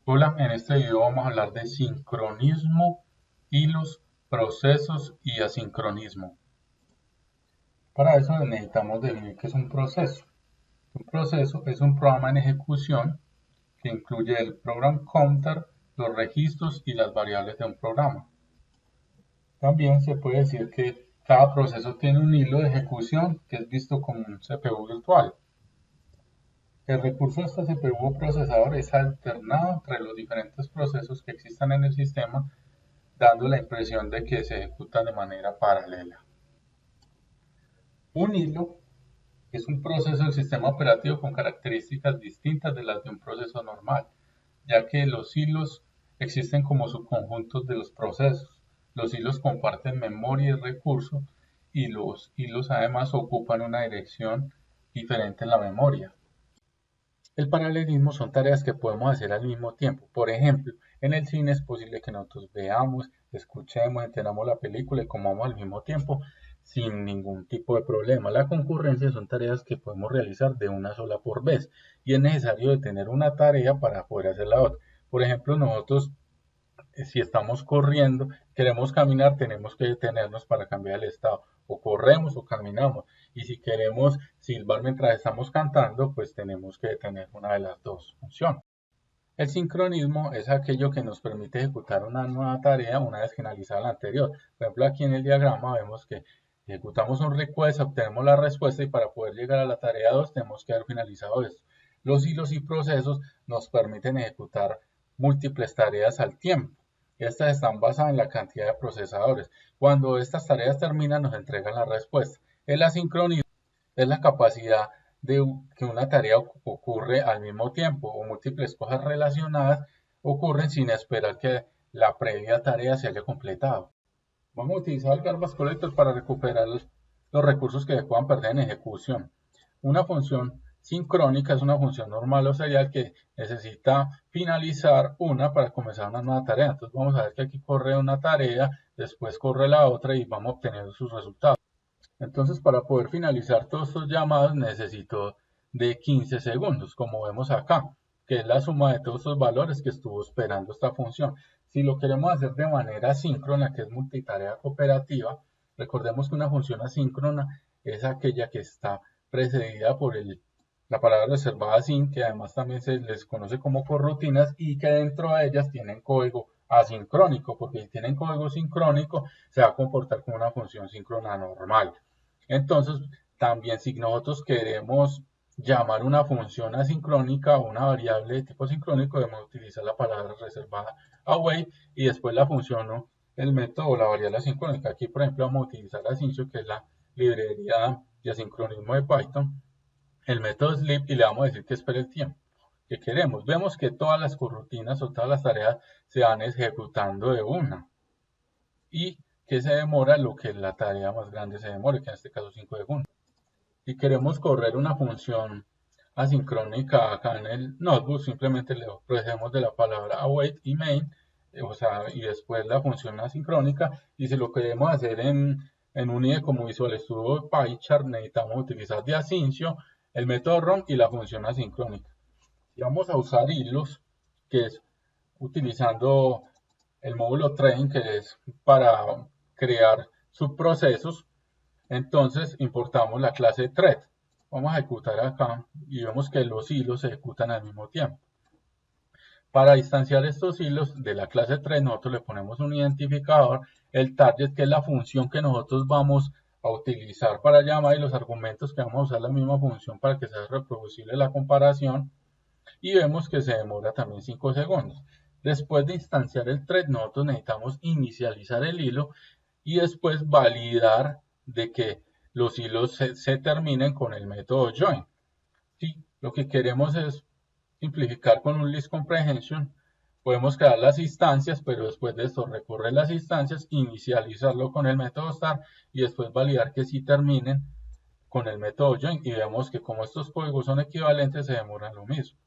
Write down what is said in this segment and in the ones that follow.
Hola, en este video vamos a hablar de sincronismo, hilos, procesos y asincronismo. Para eso necesitamos definir qué es un proceso. Un proceso es un programa en ejecución que incluye el program counter, los registros y las variables de un programa. También se puede decir que cada proceso tiene un hilo de ejecución que es visto como un CPU virtual. El recurso de este CPU procesador es alternado entre los diferentes procesos que existan en el sistema, dando la impresión de que se ejecutan de manera paralela. Un hilo es un proceso del sistema operativo con características distintas de las de un proceso normal, ya que los hilos existen como subconjuntos de los procesos. Los hilos comparten memoria y recurso, y los hilos además ocupan una dirección diferente en la memoria. El paralelismo son tareas que podemos hacer al mismo tiempo. Por ejemplo, en el cine es posible que nosotros veamos, escuchemos, entendamos la película y comamos al mismo tiempo sin ningún tipo de problema. La concurrencia son tareas que podemos realizar de una sola por vez y es necesario detener una tarea para poder hacer la otra. Por ejemplo, nosotros si estamos corriendo, queremos caminar, tenemos que detenernos para cambiar el estado. O corremos o caminamos. Y si queremos silbar mientras estamos cantando, pues tenemos que detener una de las dos funciones. El sincronismo es aquello que nos permite ejecutar una nueva tarea una vez finalizada la anterior. Por ejemplo, aquí en el diagrama vemos que ejecutamos un request, obtenemos la respuesta y para poder llegar a la tarea 2 tenemos que haber finalizado esto. Los hilos y procesos nos permiten ejecutar múltiples tareas al tiempo. Estas están basadas en la cantidad de procesadores. Cuando estas tareas terminan nos entregan la respuesta. El asincronismo es la capacidad de que una tarea ocurre al mismo tiempo o múltiples cosas relacionadas ocurren sin esperar que la previa tarea se haya completado. Vamos a utilizar el Garbage Collector para recuperar los recursos que se puedan perder en ejecución. Una función sincrónica es una función normal o serial que necesita finalizar una para comenzar una nueva tarea. Entonces vamos a ver que aquí corre una tarea, después corre la otra y vamos obteniendo sus resultados. Entonces, para poder finalizar todos estos llamados necesito de 15 segundos, como vemos acá, que es la suma de todos estos valores que estuvo esperando esta función. Si lo queremos hacer de manera síncrona, que es multitarea cooperativa, recordemos que una función asíncrona es aquella que está precedida por la palabra reservada sin, que además también se les conoce como corrutinas y que dentro de ellas tienen código asincrónico, porque si tienen código sincrónico se va a comportar como una función síncrona normal. Entonces, también si nosotros queremos llamar una función asincrónica o una variable de tipo sincrónico, debemos utilizar la palabra reservada await y después la función o el método o la variable asincrónica. Aquí, por ejemplo, vamos a utilizar Asyncio, que es la librería de asincronismo de Python, el método sleep y le vamos a decir que espere el tiempo que queremos. Vemos que todas las corrutinas o todas las tareas se van ejecutando de una y que se demora lo que la tarea más grande se demore, que en este caso 5 segundos. Si queremos correr una función asincrónica acá en el notebook, simplemente le procedemos de la palabra await y main, o sea, y después la función asincrónica, y si lo queremos hacer en un IDE como Visual Studio PyChart, necesitamos utilizar de Asyncio, el método run y la función asincrónica. Y vamos a usar hilos, que es utilizando el módulo train, que es para crear subprocesos. Entonces importamos la clase thread. Vamos a ejecutar acá y vemos que los hilos se ejecutan al mismo tiempo. Para instanciar estos hilos de la clase thread, nosotros le ponemos un identificador, el target, que es la función que nosotros vamos a utilizar para llamar, y los argumentos que vamos a usar la misma función para que sea reproducible la comparación. Y vemos que se demora también 5 segundos. Después de instanciar el thread, nosotros necesitamos inicializar el hilo y después validar de que los hilos se terminen con el método join. ¿Sí? Lo que queremos es simplificar con un list comprehension. Podemos crear las instancias, pero después de esto recorrer las instancias, inicializarlo con el método start y después validar que sí terminen con el método join. Y vemos que como estos códigos son equivalentes, se demoran lo mismo.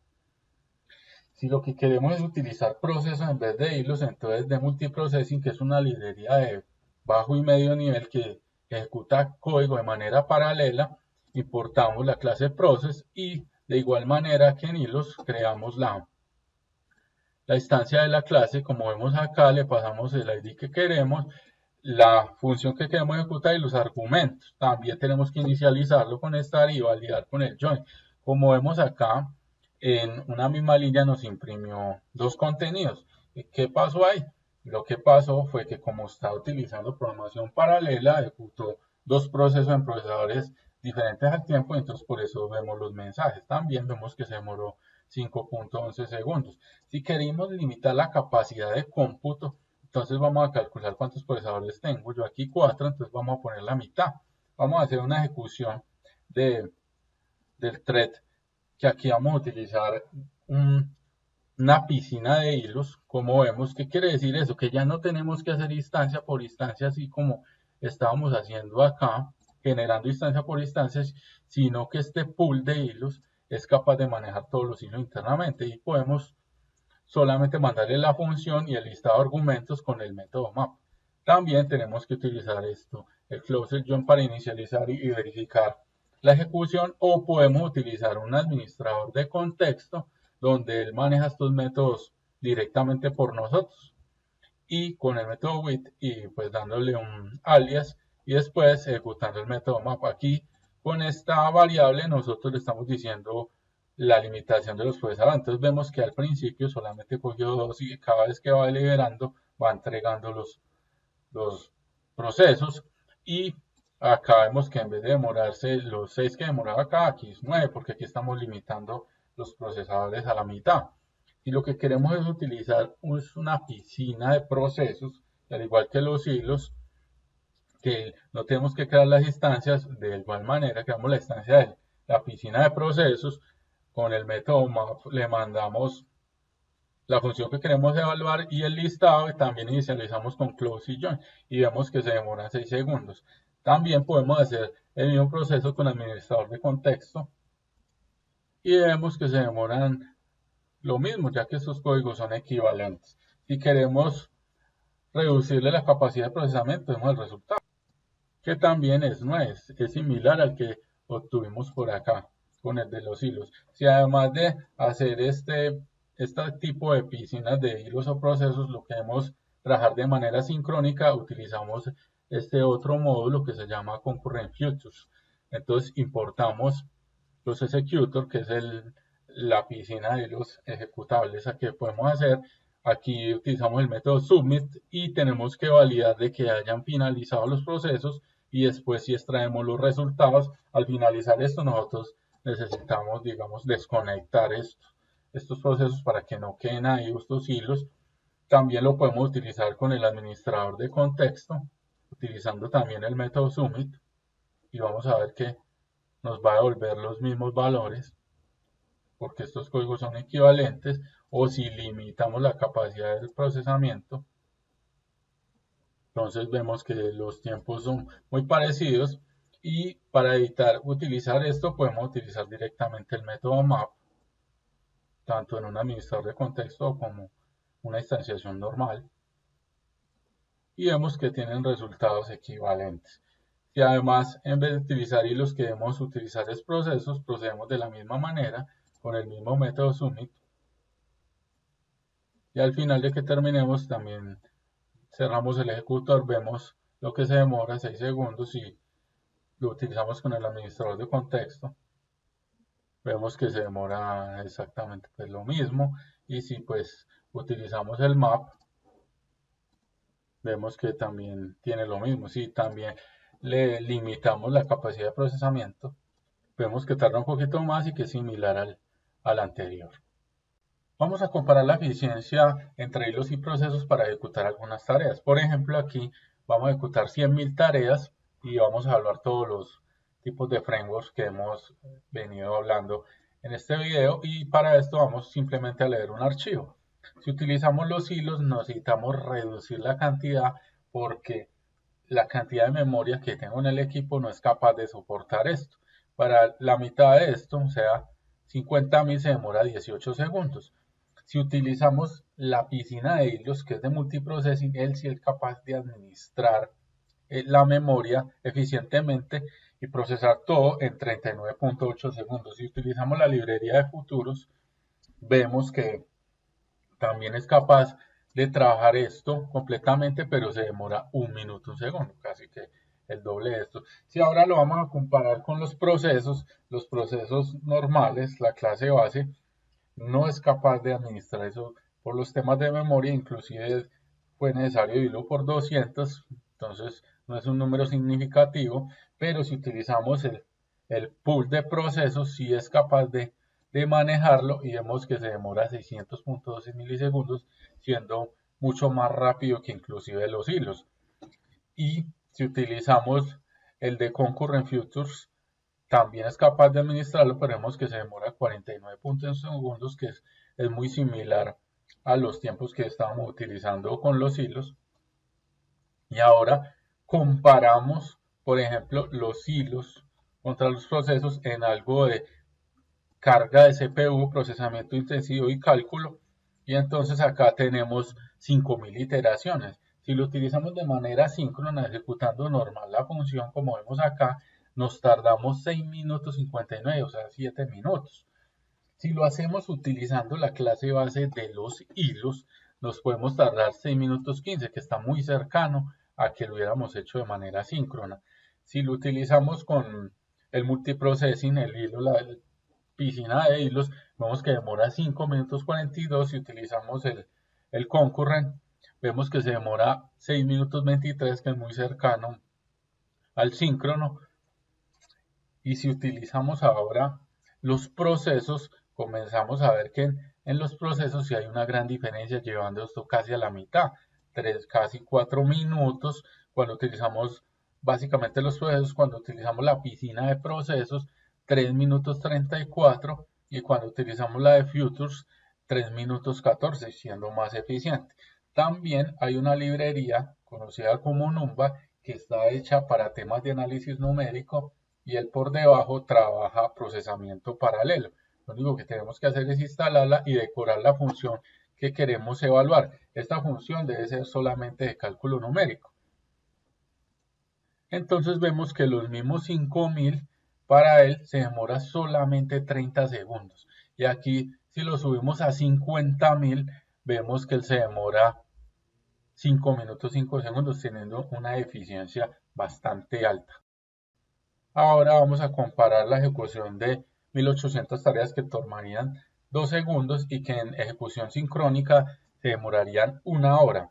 Si lo que queremos es utilizar procesos en vez de hilos, entonces de multiprocessing, que es una librería de bajo y medio nivel que ejecuta código de manera paralela, importamos la clase process y de igual manera que en hilos creamos la la instancia de la clase, como vemos acá, le pasamos el ID que queremos, la función que queremos ejecutar y los argumentos. También tenemos que inicializarlo con star y validar con el join. Como vemos acá, en una misma línea nos imprimió dos contenidos. ¿Qué pasó ahí? Lo que pasó fue que como está utilizando programación paralela, ejecutó dos procesos en procesadores diferentes al tiempo, entonces por eso vemos los mensajes. También vemos que se demoró 5.11 segundos. Si queremos limitar la capacidad de cómputo, entonces vamos a calcular cuántos procesadores tengo. Yo aquí 4, entonces vamos a poner la mitad. Vamos a hacer una ejecución del thread, que aquí vamos a utilizar una piscina de hilos. Como vemos, ¿qué quiere decir eso? Que ya no tenemos que hacer instancia por instancia, así como estábamos haciendo acá, generando instancia por instancia, sino que este pool de hilos es capaz de manejar todos los hilos internamente y podemos solamente mandarle la función y el listado de argumentos con el método map. También tenemos que utilizar esto, el closed join, para inicializar y verificar la ejecución, o podemos utilizar un administrador de contexto donde él maneja estos métodos directamente por nosotros, y con el método with y pues dándole un alias y después ejecutando el método map. Aquí con esta variable nosotros le estamos diciendo la limitación de los procesadores. Entonces vemos que al principio solamente cogió 2 y cada vez que va liberando va entregando los procesos, y acá vemos que en vez de demorarse los 6 que demoraba acá, aquí es 9 porque aquí estamos limitando los procesadores a la mitad. Y lo que queremos es utilizar una piscina de procesos, al igual que los hilos, que no tenemos que crear las instancias. De igual manera creamos la instancia de la piscina de procesos. Con el método map le mandamos la función que queremos evaluar y el listado, y también inicializamos con close y join y vemos que se demora 6 segundos. También podemos hacer el mismo proceso con administrador de contexto y vemos que se demoran lo mismo, ya que estos códigos son equivalentes. Si queremos reducirle la capacidad de procesamiento, vemos el resultado, que también es similar al que obtuvimos por acá con el de los hilos. Si además de hacer este tipo de piscinas de hilos o procesos lo queremos trabajar de manera sincrónica, utilizamos este otro módulo que se llama Concurrent Futures. Entonces importamos los executors, que es la piscina de los ejecutables a que podemos hacer. Aquí utilizamos el método submit y tenemos que validar de que hayan finalizado los procesos, y después si extraemos los resultados. Al finalizar esto nosotros necesitamos, digamos, desconectar estos procesos para que no queden ahí estos hilos. También lo podemos utilizar con el administrador de contexto, utilizando también el método submit, y vamos a ver que nos va a devolver los mismos valores porque estos códigos son equivalentes. O si limitamos la capacidad del procesamiento, entonces vemos que los tiempos son muy parecidos, y para evitar utilizar esto podemos utilizar directamente el método map, tanto en un administrador de contexto como una instanciación normal, y vemos que tienen resultados equivalentes. Y además, en vez de utilizar hilos, queremos utilizar procesos, procedemos de la misma manera con el mismo método submit, y al final de que terminemos también cerramos el ejecutor. Vemos lo que se demora 6 segundos y lo utilizamos con el administrador de contexto. Vemos que se demora exactamente pues lo mismo, y si pues utilizamos el map vemos que también tiene lo mismo. Si también le limitamos la capacidad de procesamiento, vemos que tarda un poquito más y que es similar al anterior. Vamos a comparar la eficiencia entre hilos y procesos para ejecutar algunas tareas. Por ejemplo, aquí vamos a ejecutar 100.000 tareas y vamos a evaluar todos los tipos de frameworks que hemos venido hablando en este video, y para esto vamos simplemente a leer un archivo. Si utilizamos los hilos necesitamos reducir la cantidad, porque la cantidad de memoria que tengo en el equipo no es capaz de soportar esto. Para la mitad de esto, o sea 50.000, se demora 18 segundos. Si utilizamos la piscina de hilos, que es de multiprocessing, él sí es capaz de administrar la memoria eficientemente y procesar todo en 39.8 segundos. Si utilizamos la librería de futuros, vemos que también es capaz de trabajar esto completamente, pero se demora 1 minuto, 1 segundo, casi que el doble de esto. Si ahora lo vamos a comparar con los procesos normales, la clase base no es capaz de administrar eso por los temas de memoria, inclusive fue necesario dividirlo por 200, entonces no es un número significativo, pero si utilizamos el pool de procesos, sí es capaz de manejarlo y vemos que se demora 600.12 milisegundos, siendo mucho más rápido que inclusive los hilos. Y si utilizamos el de Concurrent Futures, también es capaz de administrarlo, pero vemos que se demora 49.1 segundos, que es muy similar a los tiempos que estábamos utilizando con los hilos. Y ahora comparamos, por ejemplo, los hilos contra los procesos en algo de carga de CPU, procesamiento intensivo y cálculo. Y entonces acá tenemos 5000 iteraciones. Si lo utilizamos de manera síncrona, ejecutando normal la función, como vemos acá, nos tardamos 6 minutos 59, o sea, 7 minutos. Si lo hacemos utilizando la clase base de los hilos, nos podemos tardar 6 minutos 15, que está muy cercano a que lo hubiéramos hecho de manera síncrona. Si lo utilizamos con el multiprocessing, el hilo, la piscina de hilos, vemos que demora 5 minutos 42. Si utilizamos el concurrent, vemos que se demora 6 minutos 23, que es muy cercano al síncrono. Y si utilizamos ahora los procesos, comenzamos a ver que en los procesos sí hay una gran diferencia, llevando esto casi a la mitad, casi 4 minutos cuando utilizamos básicamente los procesos. Cuando utilizamos la piscina de procesos, 3 minutos 34, y cuando utilizamos la de Futures, 3 minutos 14, siendo más eficiente. También hay una librería conocida como Numba, que está hecha para temas de análisis numérico, y él por debajo trabaja procesamiento paralelo. Lo único que tenemos que hacer es instalarla y decorar la función que queremos evaluar. Esta función debe ser solamente de cálculo numérico. Entonces vemos que los mismos 5000 para él se demora solamente 30 segundos. Y aquí si lo subimos a 50.000, vemos que él se demora 5 minutos 5 segundos, teniendo una eficiencia bastante alta. Ahora vamos a comparar la ejecución de 1800 tareas que tomarían 2 segundos y que en ejecución sincrónica se demorarían 1 hora.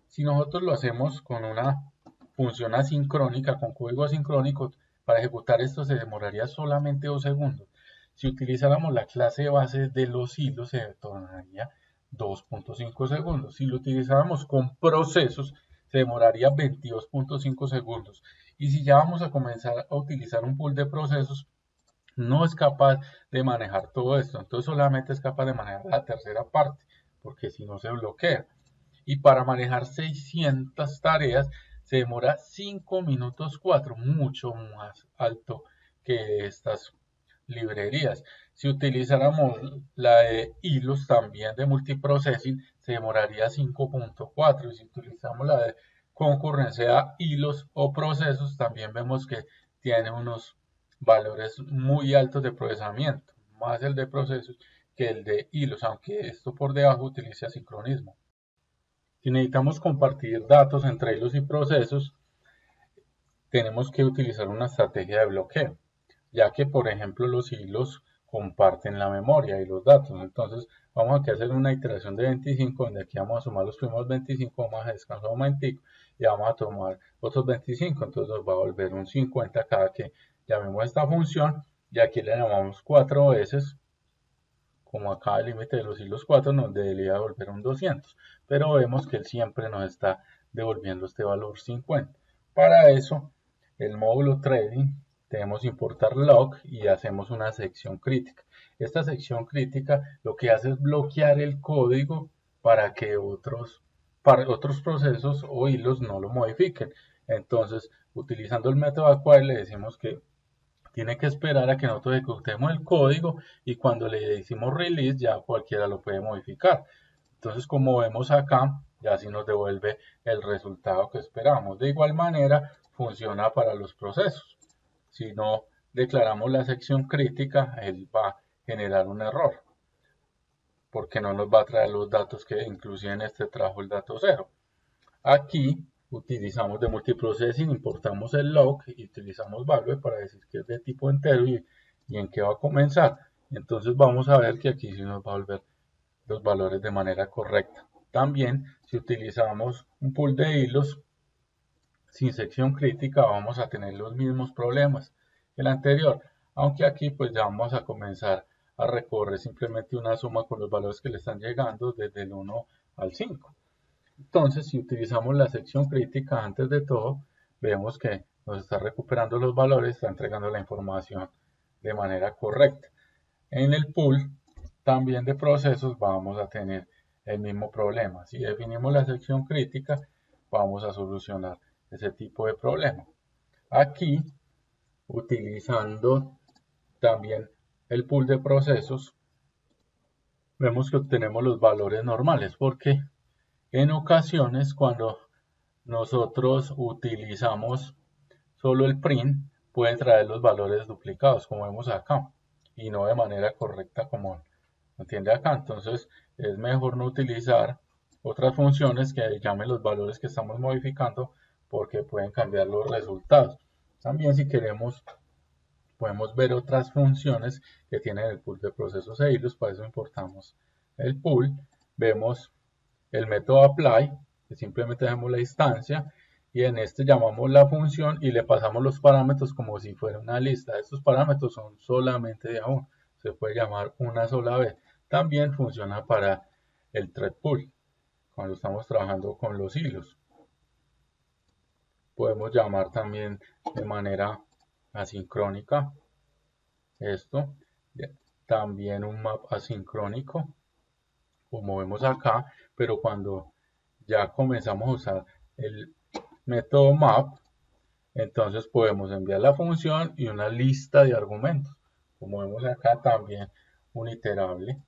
Si nosotros lo hacemos con una función asincrónica, con código asincrónico, para ejecutar esto se demoraría solamente 2 segundos. Si utilizáramos la clase base de los hilos, se tomaría 2.5 segundos. Si lo utilizáramos con procesos, se demoraría 22.5 segundos. Y si ya vamos a comenzar a utilizar un pool de procesos, no es capaz de manejar todo esto. Entonces solamente es capaz de manejar la tercera parte, porque si no se bloquea. Y para manejar 600 tareas se demora 5 minutos 4, mucho más alto que estas librerías. Si utilizáramos la de hilos también de multiprocessing, se demoraría 5.4. Y si utilizamos la de concurrencia hilos o procesos, también vemos que tiene unos valores muy altos de procesamiento, más el de procesos que el de hilos, aunque esto por debajo utiliza sincronismo. Si necesitamos compartir datos entre hilos y procesos, tenemos que utilizar una estrategia de bloqueo, ya que por ejemplo los hilos comparten la memoria y los datos. Entonces vamos aquí a hacer una iteración de 25, donde aquí vamos a sumar los primeros 25, vamos a descansar un momentico y vamos a tomar otros 25, entonces nos va a volver un 50 cada que llamemos esta función, y aquí le llamamos 4 veces. Como acá el límite de los hilos 4 nos debería devolver un 200, pero vemos que él siempre nos está devolviendo este valor 50. Para eso, el módulo trading, debemos importar log y hacemos una sección crítica. Esta sección crítica lo que hace es bloquear el código para que otros procesos o hilos no lo modifiquen. Entonces, utilizando el método acquire, le decimos que tiene que esperar a que nosotros ejecutemos el código, y cuando le decimos release ya cualquiera lo puede modificar. Entonces, como vemos acá, ya así nos devuelve el resultado que esperamos. De igual manera funciona para los procesos. Si no declaramos la sección crítica, él va a generar un error. porque no nos va a traer los datos que inclusive en este trajo el dato 0. Aquí utilizamos de multiprocessing, importamos el log y utilizamos value para decir que es de tipo entero y en qué va a comenzar. Entonces vamos a ver que aquí sí nos va a volver los valores de manera correcta. También si utilizamos un pool de hilos sin sección crítica vamos a tener los mismos problemas que el anterior, aunque aquí pues ya vamos a comenzar a recorrer simplemente una suma con los valores que le están llegando desde el 1 al 5. Entonces, si utilizamos la sección crítica antes de todo, vemos que nos está recuperando los valores, está entregando la información de manera correcta. En el pool también de procesos vamos a tener el mismo problema. Si definimos la sección crítica, vamos a solucionar ese tipo de problema. Aquí, utilizando también el pool de procesos, vemos que obtenemos los valores normales, porque en ocasiones cuando nosotros utilizamos solo el print, puede traer los valores duplicados, como vemos acá, y no de manera correcta como entiende acá. Entonces es mejor no utilizar otras funciones que llamen los valores que estamos modificando porque pueden cambiar los resultados. También si queremos podemos ver otras funciones que tienen el pool de procesos e hilos, para eso importamos el pool. Vemos el método apply, que simplemente dejamos la instancia y en este llamamos la función y le pasamos los parámetros como si fuera una lista. Estos parámetros son solamente de a uno, se puede llamar una sola vez. También funciona para el thread pool, cuando estamos trabajando con los hilos. Podemos llamar también de manera asincrónica esto. También un map asincrónico, como vemos acá, pero cuando ya comenzamos a usar el método map, entonces podemos enviar la función y una lista de argumentos. Como vemos acá también un iterable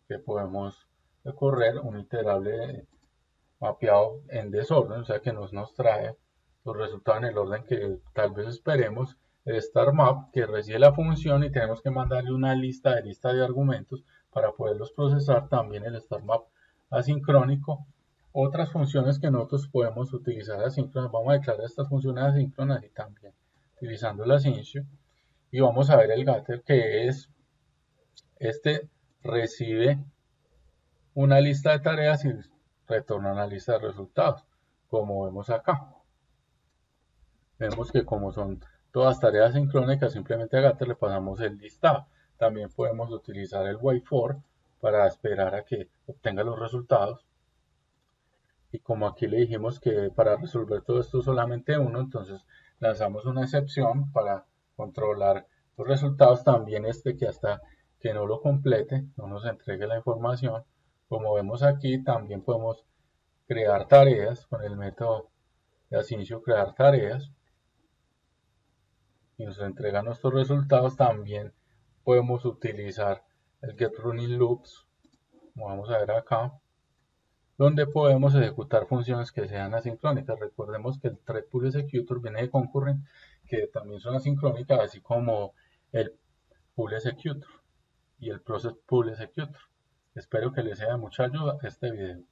que podemos recorrer, un iterable mapeado en desorden, o sea que nos trae los resultados en el orden que tal vez esperemos. El star map que recibe la función y tenemos que mandarle una lista de argumentos para poderlos procesar. También el star map asincrónico. Otras funciones que nosotros podemos utilizar asíncronas, vamos a declarar estas funciones asíncronas y también utilizando la asyncio. Y vamos a ver el getter, que es este recibe una lista de tareas y retorna una lista de resultados, como vemos acá. Vemos que como son todas tareas sincrónicas, simplemente a getter le pasamos el listado. También podemos utilizar el wait for para esperar a que obtenga los resultados. Y como aquí le dijimos que para resolver todo esto solamente uno, entonces lanzamos una excepción para controlar los resultados. También que hasta que no lo complete, no nos entregue la información. Como vemos aquí, también podemos crear tareas con el método de asyncio crear tareas y nos entrega nuestros resultados. También podemos utilizar el get running loops, como vamos a ver acá, donde podemos ejecutar funciones que sean asincrónicas. Recordemos que el thread pool executor viene de concurrent, que también son asincrónicas, así como el pool executor y el process pool executor. Espero que les sea de mucha ayuda este video.